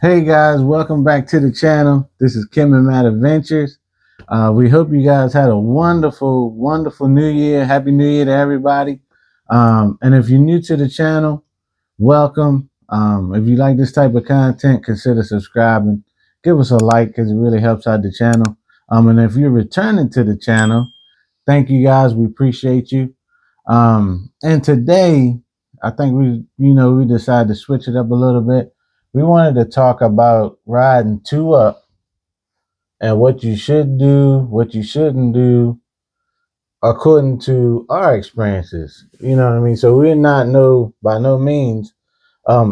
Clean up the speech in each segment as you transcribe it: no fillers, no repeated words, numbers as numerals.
Hey guys, welcome back to the channel. This is Kim and Matt Adventures. We hope you guys had a wonderful new year. Happy New Year to everybody. And if you're new to the channel, welcome. If you like this type of content, consider subscribing. Give us a like because it really helps out the channel. And if you're returning to the channel, thank you guys. We appreciate you. And today, I think we decided to switch it up a little bit. We wanted to talk about riding two up and what you should do, what you shouldn't do, according to our experiences. You know what I mean? So we're not by no means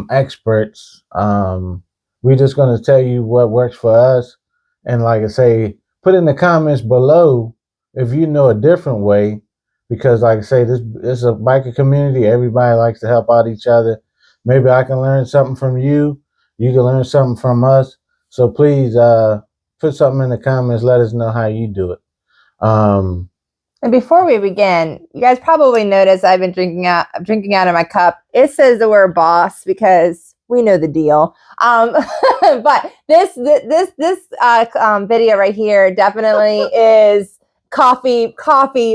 experts. We're just gonna tell you what works for us. And like I say, put in the comments below if you know a different way. Because like I say, this is a biker community. Everybody likes to help out each other. Maybe I can learn something from you. You can learn something from us. So please put something in the comments. Let us know how you do it. And before we begin, you guys probably noticed I've been drinking out of my cup. It says the word boss because we know the deal. But this video right here definitely is coffee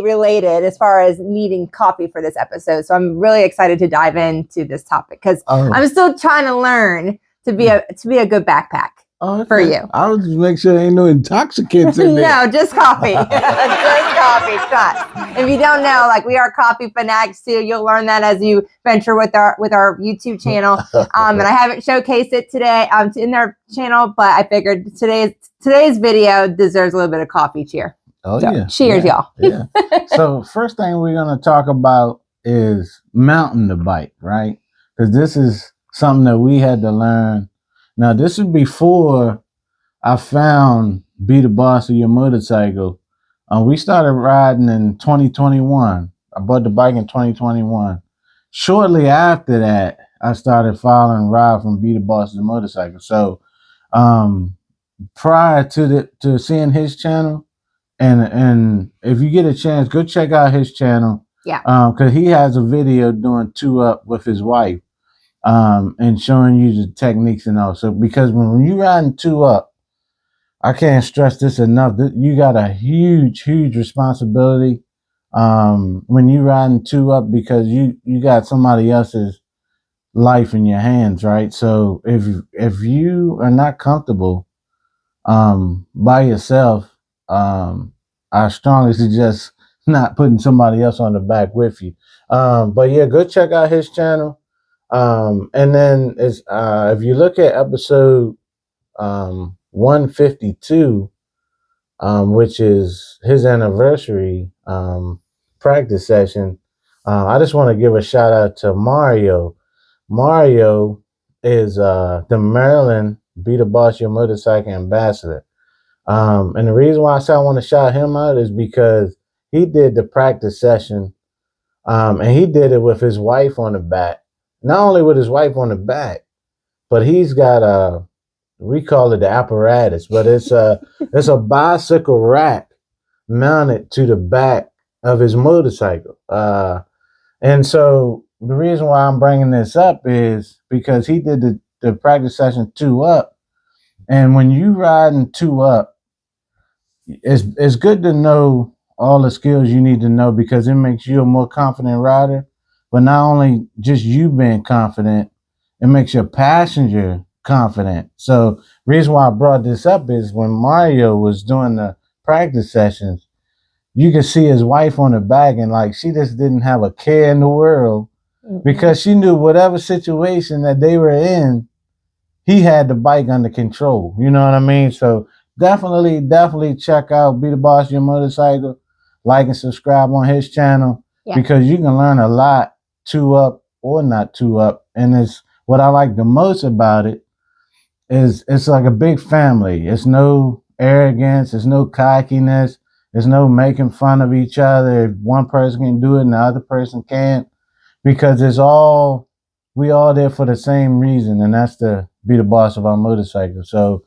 related as far as needing coffee for this episode. So I'm really excited to dive into this topic because I'm still trying to learn to be a good backpack. Oh, okay. For you. I would just make sure there ain't no intoxicants in there. No, just coffee. Just coffee. Trust. If you don't know, like, we are coffee fanatics too. You'll learn that as you venture with our YouTube channel. And I haven't showcased it today in their channel, but I figured today's video deserves a little bit of coffee cheer. Oh, so, yeah. Cheers, y'all. Yeah. So first thing we're going to talk about is mounting the bike, right? Because this is something that we had to learn. Now, this is before I found Be the Boss of Your Motorcycle. We started riding in 2021. I bought the bike in 2021. Shortly after that, I started following Rob from Be the Boss of Your Motorcycle. So prior to seeing his channel, and if you get a chance, go check out his channel. Yeah. Because he has a video doing two up with his wife. And showing you the techniques and all. So because when you riding two up, I can't stress this enough. You got a huge responsibility when you riding two up because you got somebody else's life in your hands, right? So if you are not comfortable by yourself, I strongly suggest not putting somebody else on the back with you. But yeah, go check out his channel. And then if you look at episode 152, which is his anniversary practice session, I just want to give a shout out to Mario. Mario is the Maryland Be the Boss Your Motorcycle ambassador. And the reason why I say I want to shout him out is because he did the practice session, and he did it with his wife on the back. Not only with his wife on the back, but he's got we call it the apparatus, but it's a bicycle rack mounted to the back of his motorcycle. And so the reason why I'm bringing this up is because he did the practice session two up. And when you riding two up, it's good to know all the skills you need to know because it makes you a more confident rider. But not only just you being confident, it makes your passenger confident. So reason why I brought this up is when Mario was doing the practice sessions, you could see his wife on the back and like she just didn't have a care in the world because she knew whatever situation that they were in, he had the bike under control. You know what I mean? So definitely check out Be the Boss of Your Motorcycle. Like and subscribe on his channel because you can learn a lot. Two up or not two up, and it's what I like the most about it is it's like a big family. It's no arrogance, it's no cockiness, there's no making fun of each other. If one person can do it and the other person can't, because we all there for the same reason, and that's to be the boss of our motorcycle. So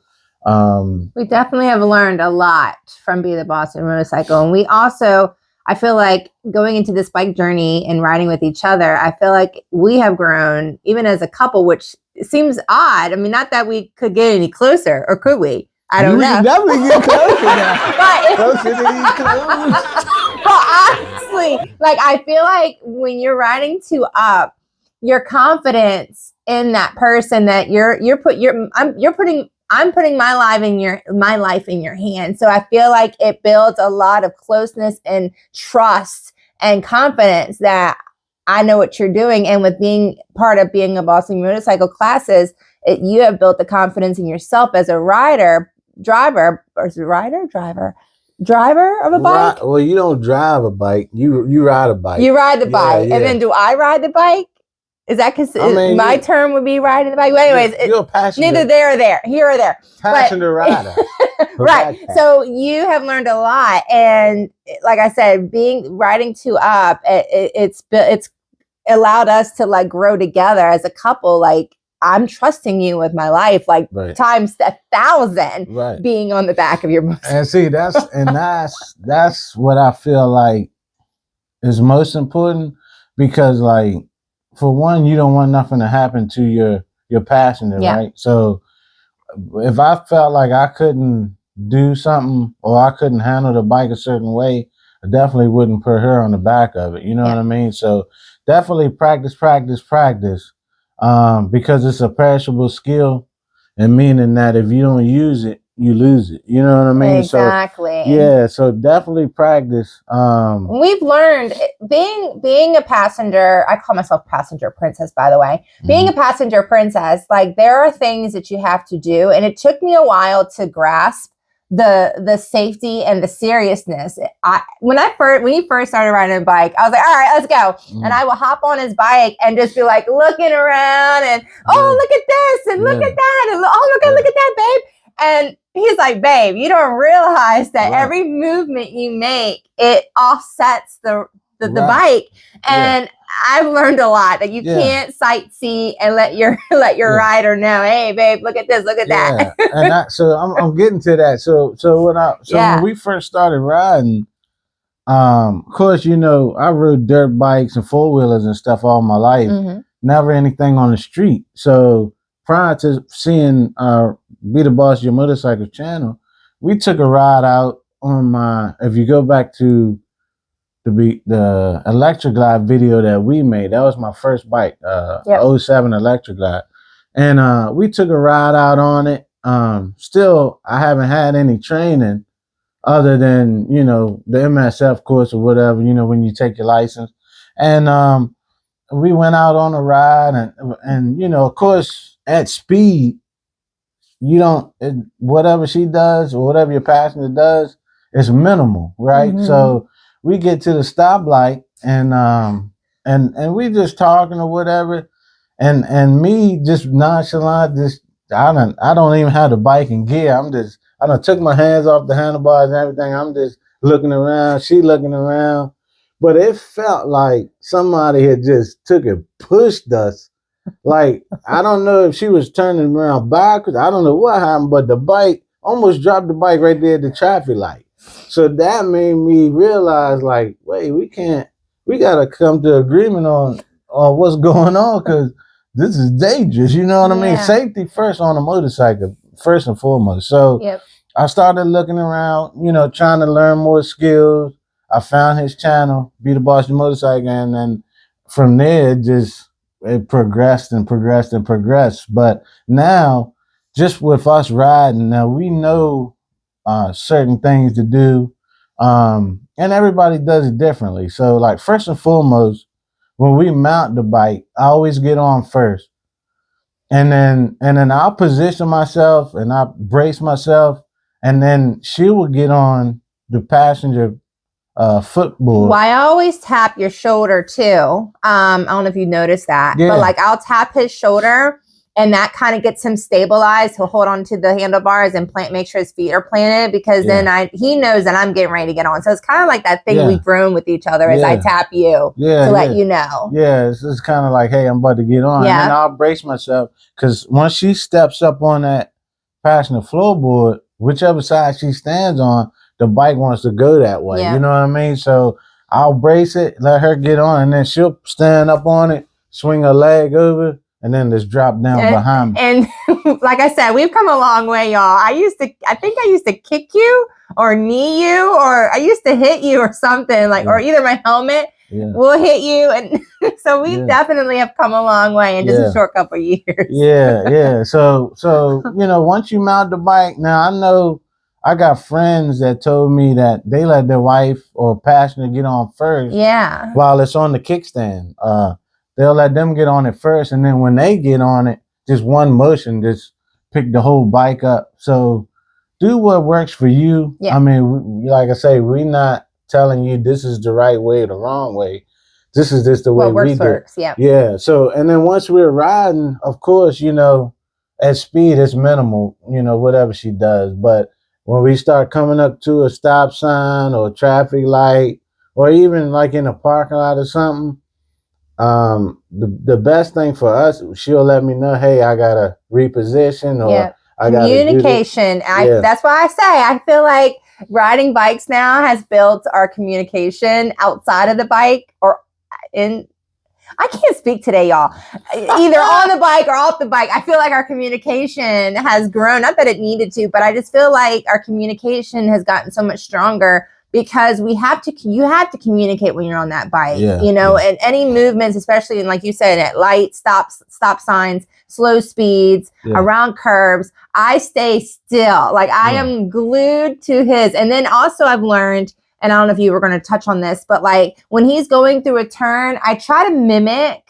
we definitely have learned a lot from Be the Boss of Your Motorcycle, and we also I feel like going into this bike journey and riding with each other, I feel like we have grown even as a couple, which seems odd. I mean, not that we could get any closer, or could we? I don't know. We can definitely get closer now. But Closer to these clothes. well, honestly, like I feel like when you're riding two up, your confidence in that person that I'm putting my life in your hands. So I feel like it builds a lot of closeness and trust and confidence that I know what you're doing. And with being part of being a Boston Motorcycle Classes, you have built the confidence in yourself as a driver of a bike. Well, you don't drive a bike. You ride a bike. You ride the bike. Yeah. And then do I ride the bike? Is that because my term would be riding the bike? Well, anyways, you're a passenger. Neither there or there. Here or there. Passenger rider. Right. So you have learned a lot. And like I said, riding two up, it's allowed us to like grow together as a couple. Like I'm trusting you with my life, like times 1,000 being on the back of your motorcycle. And see, that's what I feel like is most important, because like, for one, you don't want nothing to happen to your passenger, right? So if I felt like I couldn't do something or I couldn't handle the bike a certain way, I definitely wouldn't put her on the back of it. You know what I mean? So definitely practice, because it's a perishable skill, and meaning that if you don't use it, you lose it. You know what I mean? Exactly. So definitely practice. We've learned being a passenger. I call myself passenger princess, by the way. Being a passenger princess, like there are things that you have to do, and it took me a while to grasp the safety and the seriousness. When you first started riding a bike, I was like, all right, let's go. And I would hop on his bike and just be like looking around and look at this and look at that and look at that, babe. And he's like, babe, you don't realize that every movement you make, it offsets the bike. And I've learned a lot that you can't sightsee and let your rider know, hey, babe, look at this, look at that. And so I'm getting to that. So when we first started riding, of course, you know, I rode dirt bikes and four wheelers and stuff all my life. Never anything on the street. So prior to seeing Be the Boss Your Motorcycle channel, we took a ride out on if you go back to the Electric Glide video that we made, that was my first bike, 07 Electric Glide. And we took a ride out on it. Still, I haven't had any training other than, you know, the MSF course or whatever, you know, when you take your license. And we went out on a ride and you know, of course, at speed, you don't, whatever she does or whatever your passenger does, it's minimal, right? So we get to the stoplight and we just talking or whatever, and me just nonchalant, I don't even have the bike in gear. I done took my hands off the handlebars and everything. I'm just looking around, she looking around, but it felt like somebody had just took and pushed us. Like, I don't know if she was turning around backwards. I don't know what happened, but the bike almost dropped the bike right there at the traffic light. So that made me realize, like, wait, we got to come to agreement on what's going on, because this is dangerous. You know what I mean? Safety first on a motorcycle, first and foremost. So I started looking around, you know, trying to learn more skills. I found his channel, Be the Boss Your Motorcycle, and then from there, it progressed and progressed and progressed. But now, just with us riding, now we know certain things to do, and everybody does it differently. So, like, first and foremost, when we mount the bike, I always get on first, and then I'll position myself and I brace myself, and then she will get on the passenger footboard. Well, I always tap your shoulder too. I don't know if you noticed that, but like I'll tap his shoulder, and that kind of gets him stabilized. He'll hold on to the handlebars and make sure his feet are planted, because then he knows that I'm getting ready to get on. So it's kind of like that thing we've grown with each other as I tap you to let you know. Yeah, it's just kind of like, hey, I'm about to get on. And then I'll brace myself, because once she steps up on that passenger floorboard, whichever side she stands on, the bike wants to go that way. You know what I mean? So I'll brace it, let her get on, and then she'll stand up on it, swing her leg over, and then just drop down behind me. And like I said, we've come a long way, y'all. I think I used to kick you or knee you, or I used to hit you or something, like, or either my helmet will hit you. And so we definitely have come a long way in just a short couple of years. Yeah. So, once you mount the bike, now I know I got friends that told me that they let their wife or passenger get on first. Yeah. While it's on the kickstand. They'll let them get on it first, and then when they get on it, just one motion, just pick the whole bike up. So do what works for you. Yeah. I mean, like I say, we're not telling you this is the right way or the wrong way. This is just the way we do. Works. Yeah. Yeah. So, and then once we're riding, of course, at speed, it's minimal, whatever she does. But when we start coming up to a stop sign or a traffic light, or even like in a parking lot or something, the best thing for us, she'll let me know, hey, I gotta reposition, or I gotta communication. That's why I say I feel like riding bikes now has built our communication outside of the bike or in. I can't speak today, y'all. Either on the bike or off the bike. I feel like our communication has grown. Not that it needed to, but I just feel like our communication has gotten so much stronger because you have to communicate when you're on that bike, and any movements, especially in, like you said, at lights, stop signs, slow speeds, around curves, I stay still. Like I am glued to his. And then also I've learned, and I don't know if you were going to touch on this, but like when he's going through a turn, I try to mimic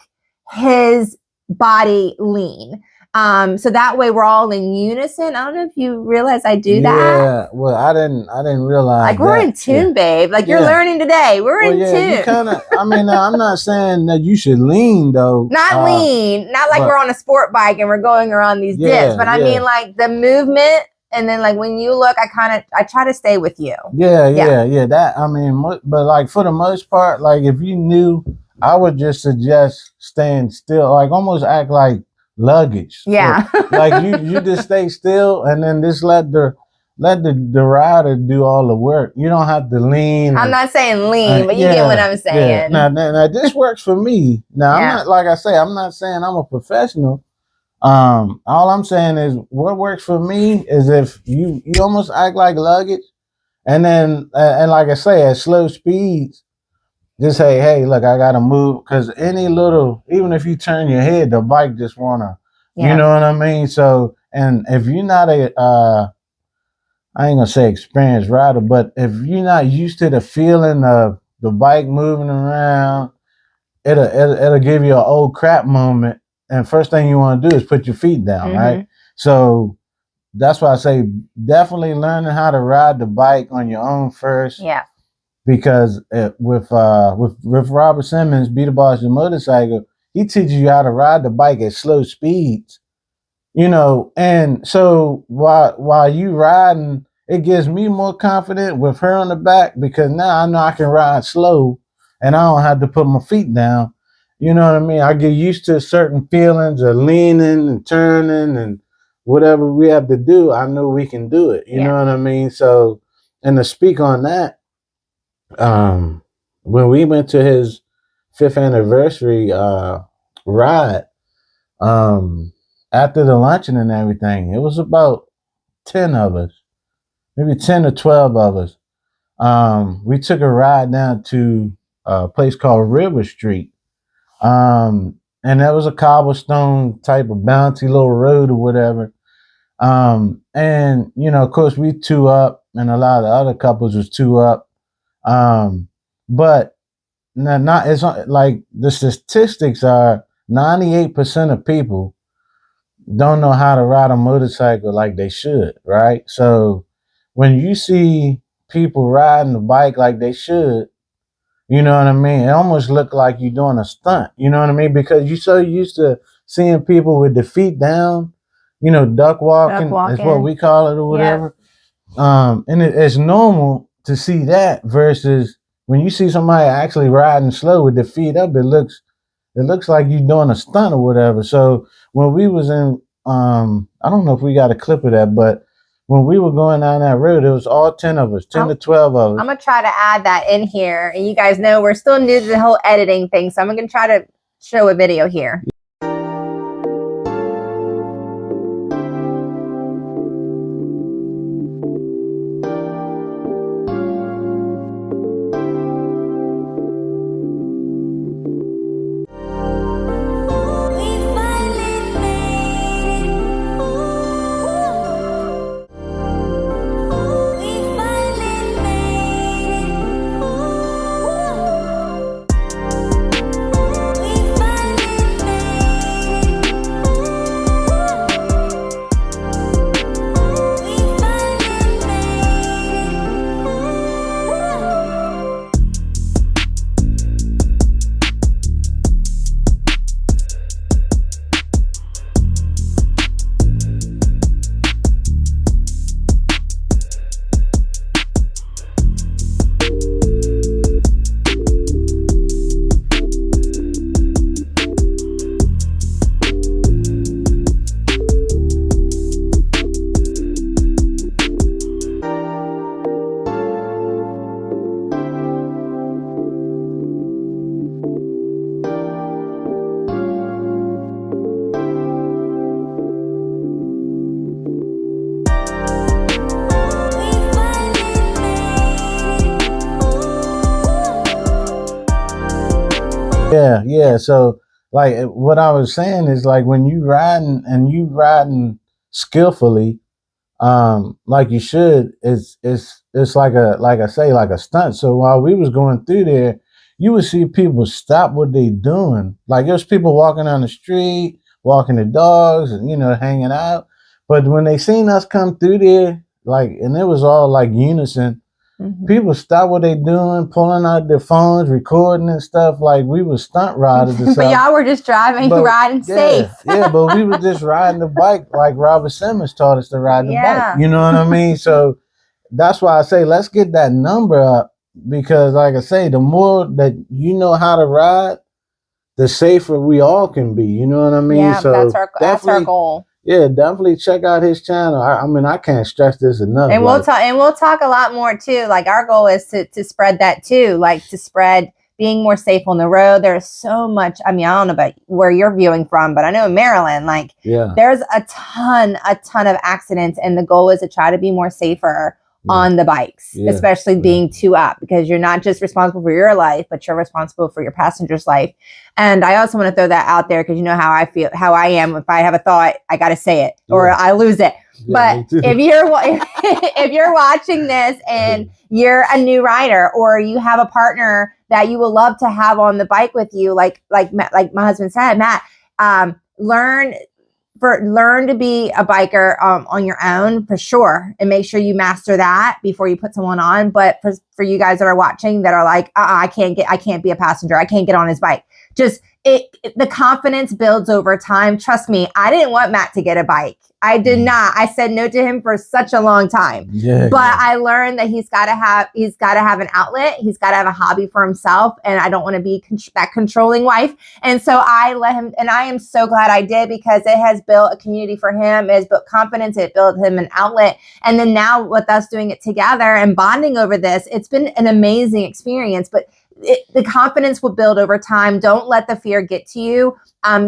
his body lean. So that way we're all in unison. I don't know if you realize I do that. Yeah, well, I didn't realize. Like we're in tune, babe. Like you're learning today. We're in tune. You kind of. I mean, I'm not saying that you should lean though. Not lean. Not like we're on a sport bike and we're going around these dips. But I mean, like the movement, and then like when you look, I try to stay with you. Yeah. That, I mean, but like for the most part, like if you knew, I would just suggest staying still. Like almost act like luggage. Yeah. So, like you just stay still, and then just let the rider do all the work. You don't have to lean. I'm not saying lean, but you get what I'm saying. Now this works for me. Now I'm not, like I say, I'm not saying I'm a professional. All I'm saying is what works for me is if you almost act like luggage, and then and like I say, at slow speeds, just say, hey, look, I gotta move, because any little, even if you turn your head, the bike just wanna, you know what I mean? So, and if you're not I ain't gonna say experienced rider, but if you're not used to the feeling of the bike moving around, it'll give you an old crap moment. And first thing you want to do is put your feet down, right? So that's why I say definitely learning how to ride the bike on your own first. Yeah. Because with Robert Simmons, Be the Boss Your Motorcycle, he teaches you how to ride the bike at slow speeds, and so while you riding, it gives me more confidence with her on the back, because now I know I can ride slow and I don't have to put my feet down. You know what I mean? I get used to certain feelings of leaning and turning and whatever we have to do. I know we can do it. You know what I mean? So, and to speak on that, when we went to his 5th anniversary ride, after the luncheon and everything, it was about 10 of us, maybe 10 or 12 of us. We took a ride down to a place called River Street. And that was a cobblestone type of bouncy little road or whatever. And, of course, we two up, and a lot of the other couples was two up. But not it's like the statistics are 98% of people don't know how to ride a motorcycle like they should, right? So when you see people riding the bike like they should, you know what I mean? It almost look like you're doing a stunt, you know what I mean? Because you're so used to seeing people with the feet down, duck walking is what we call it or whatever. And it's normal to see that versus when you see somebody actually riding slow with their feet up, it looks like you're doing a stunt or whatever. So when we was in, I don't know if we got a clip of that, but when we were going down that road, it was all 10 of us, 10 to 12 of us. I'm going to try to add that in here. And you guys know we're still new to the whole editing thing. So I'm going to try to show a video here. Yeah. So like what I was saying is like when you riding skillfully, like you should, it's like a stunt. So while we was going through there, you would see people stop what they doing. Like there's people walking on the street, walking the dogs, and hanging out. But when they seen us come through there, like, and it was all like unison. People stop what they doing, pulling out their phones, recording and stuff. Like we were stunt riders. But y'all were just riding safe. Yeah, but we were just riding the bike like Robert Simmons taught us to ride the bike. You know what I mean? So that's why I say let's get that number up, because like I say, the more that you know how to ride, the safer we all can be. You know what I mean? Yeah, so that's our goal. Yeah, definitely check out his channel. I mean, I can't stress this enough. And we'll talk a lot more too. Like our goal is to spread that too, like to spread being more safe on the road. There's so much. I mean, I don't know about where you're viewing from, but I know in Maryland, like there's a ton of accidents, and the goal is to try to be more safer on the bikes, especially being two up, because you're not just responsible for your life, but you're responsible for your passenger's life. And I also want to throw that out there, because you know how I feel, how I am. If I have a thought, I got to say it or I lose it. But if you're watching this and you're a new rider, or you have a partner that you would love to have on the bike with you, like my husband said, Matt, learn to be a biker on your own for sure, and make sure you master that before you put someone on. But for you guys that are watching that are like, I can't be a passenger, I can't get on his bike. Just the confidence builds over time. Trust me, I didn't want Matt to get a bike. I did not. I said no to him for such a long time. I learned that he's got to have an outlet. He's got to have a hobby for himself. And I don't want to be that controlling wife. And so I let him, and I am so glad I did, because it has built a community for him. It has built confidence. It built him an outlet. And then now with us doing it together and bonding over this, it's been an amazing experience. But the confidence will build over time. Don't let the fear get to you.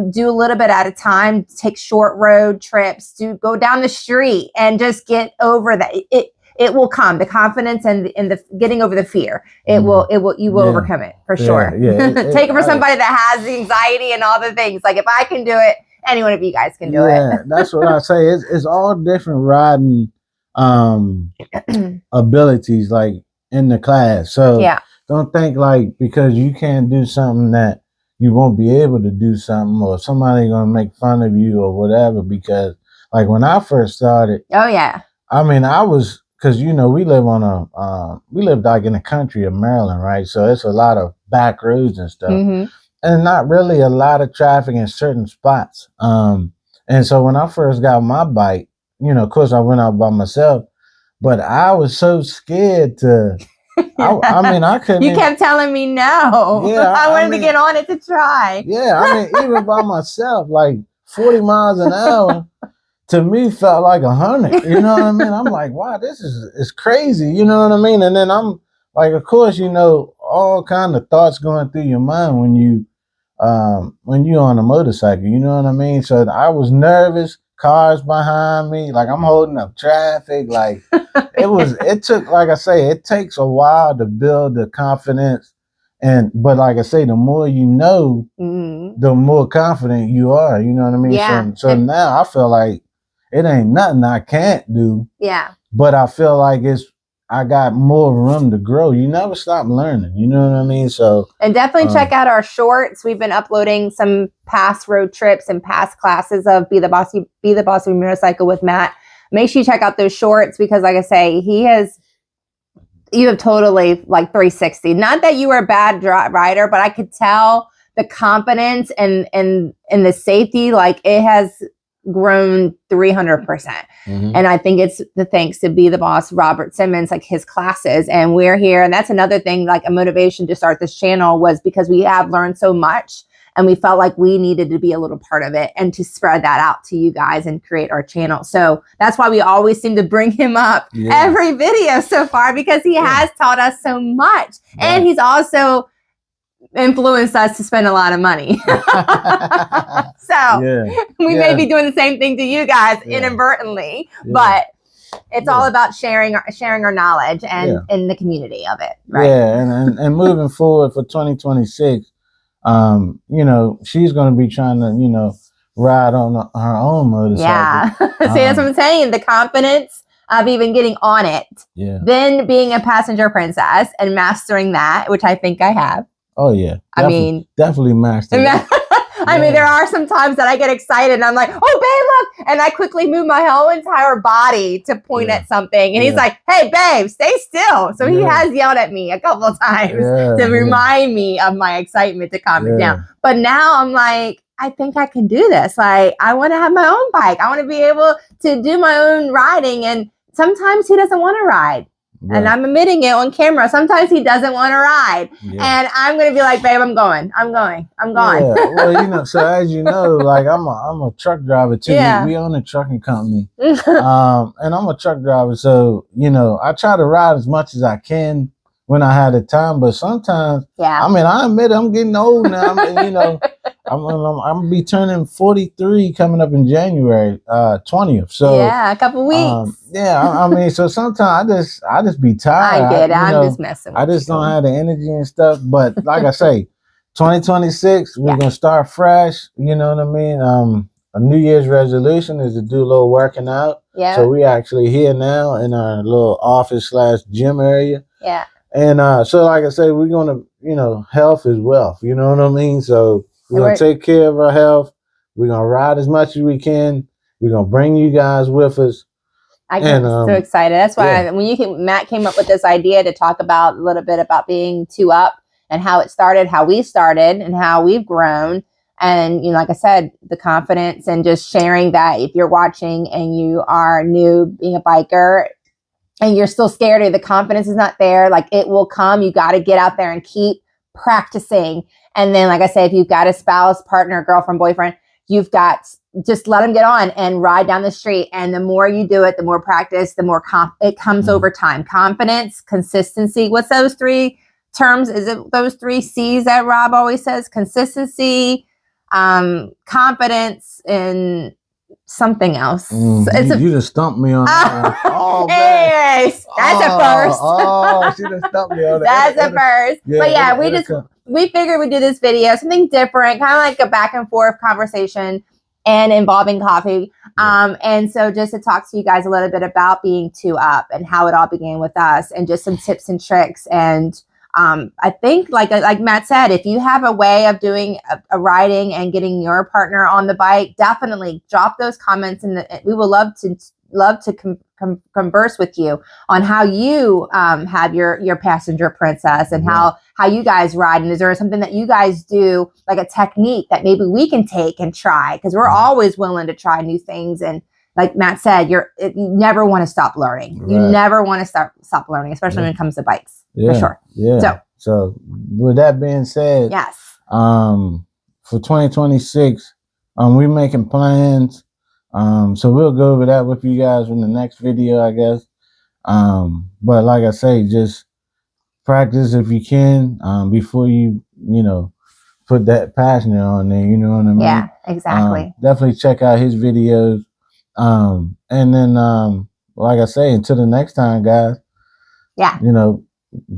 Do a little bit at a time. Take short road trips. Go down the street and just get over that. It will come. The confidence and the getting over the fear. You will overcome it for sure. Take it for somebody that has the anxiety and all the things. Like if I can do it, any one of you guys can do it. That's what I say. It's all different riding abilities, like in the class. So don't think like because you can't do something that you won't be able to do something, or somebody gonna make fun of you or whatever. Because like when I first started, I mean, I was, because we live we live like in the country of Maryland, right? So it's a lot of back roads and stuff, and not really a lot of traffic in certain spots. And so when I first got my bike, of course I went out by myself, but I was so scared to. I mean, I couldn't. You kept telling me no. I wanted to get on it to try. I mean, even by myself, like 40 miles an hour, to me felt like 100. You know what I mean? I'm like, wow, this is crazy. You know what I mean? And then I'm like, of course, you know, all kind of thoughts going through your mind when you on a motorcycle. You know what I mean? So I was nervous. Cars behind me, like I'm holding up traffic. Like it took, like I say, it takes a while to build the confidence. But like I say, the more you know, the more confident you are. You know what I mean? Yeah. So now I feel like it ain't nothing I can't do. Yeah. But I feel like I got more room to grow. You never stop learning. You know what I mean? So and definitely check out our shorts. We've been uploading some past road trips and past classes of Be the Bossy Motorcycle with Matt. Make sure you check out those shorts because, like I say, you have totally like 360. Not that you were a bad rider, but I could tell the confidence and the safety. Like it has grown 300%. And I think it's the thanks to Be the Boss, Robert Simmons, like his classes. And we're here. And that's another thing, like a motivation to start this channel was because we have learned so much and we felt like we needed to be a little part of it and to spread that out to you guys and create our channel. So that's why we always seem to bring him up every video so far because he has taught us so much. And he's also influenced us to spend a lot of money. So we may be doing the same thing to you guys inadvertently, but it's all about sharing our knowledge and in the community of it. Right? Yeah. And moving forward for 2026, you know, she's going to be trying to, you know, ride on her own motorcycle. Yeah. See, that's what I'm saying. The confidence of even getting on it. Yeah. Then being a passenger princess and mastering that, which I think I have. Oh yeah. I mean, definitely mastered it. I mean, there are some times that I get excited and I'm like, oh, babe, look. And I quickly move my whole entire body to point at something. And he's like, hey, babe, stay still. So he has yelled at me a couple of times to remind me of my excitement to calm it down. But now I'm like, I think I can do this. Like, I want to have my own bike. I want to be able to do my own riding. And sometimes he doesn't want to ride. Right. And I'm admitting it on camera. Sometimes he doesn't want to ride. And I'm going to be like, babe, I'm going. Yeah. Well, you know, so as you know, like I'm a truck driver too. We own a trucking company. And I'm a truck driver. So, you know, I try to ride as much as I can when I have the time. But sometimes, I mean, I admit I'm getting old now. I mean, you know, I'm going to be turning 43 coming up in January 20th. So a couple weeks. I mean, so sometimes I just be tired. I get it. I'm just messing with I just don't have the energy and stuff. But like I say, 2026, we're going to start fresh. You know what I mean? A New Year's resolution is to do a little working out. Yeah. So we actually here now in our little office/gym area. Yeah. And so like I say, we're going to, you know, health is wealth. You know what I mean? So we're going to take care of our health. We're going to ride as much as we can. We're going to bring you guys with us. I get so excited. That's why when Matt came up with this idea to talk about a little bit about being 2 Up and how it started, how we started and how we've grown. And, you know, like I said, the confidence and just sharing that if you're watching and you are new being a biker and you're still scared or the confidence is not there, like it will come. You got to get out there and keep practicing. And then, like I say, if you've got a spouse, partner, girlfriend, boyfriend, you've got just let them get on and ride down the street. And the more you do it, the more practice, the more it comes over time. Confidence, consistency. What's those 3 terms? Is it those 3 C's that Rob always says? Consistency, confidence, and something else. You just stumped me on that one. Oh, man. That's a first. She just stumped me on that. That's a first. Yeah, but we figured we'd do this video, something different, kind of like a back and forth conversation and involving coffee. And so just to talk to you guys a little bit about being 2 Up and how it all began with us and just some tips and tricks. And I think like Matt said, if you have a way of doing a riding and getting your partner on the bike, definitely drop those comments we will love to converse with you on how you have your passenger princess and how you guys ride. And is there something that you guys do, like a technique that maybe we can take and try? Because we're always willing to try new things. And like Matt said, you never want to stop learning. Right. You never want to stop learning, especially when it comes to bikes. For sure. Yeah. So with that being said, for 2026, we're making plans. So we'll go over that with you guys in the next video, I guess. But like I say, just practice if you can before you put that passion on there. You know what I mean? Yeah, exactly. Definitely check out his videos. And then like I say, until the next time, guys. Yeah.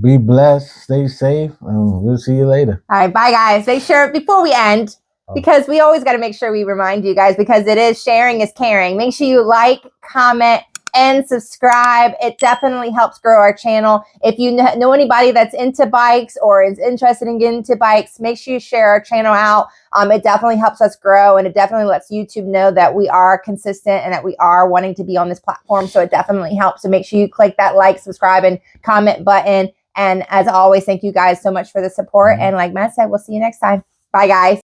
Be blessed, stay safe, and we'll see you later. All right, bye guys. Make sure before we end, because we always got to make sure we remind you guys, because it is sharing is caring. Make sure you like, comment, and subscribe. It definitely helps grow our channel. If you know anybody that's into bikes or is interested in getting into bikes, make sure you share our channel out. It definitely helps us grow, and it definitely lets YouTube know that we are consistent and that we are wanting to be on this platform. So it definitely helps. So make sure you click that like, subscribe, and comment button. And as always, thank you guys so much for the support. And like Matt said, we'll see you next time. Bye, guys.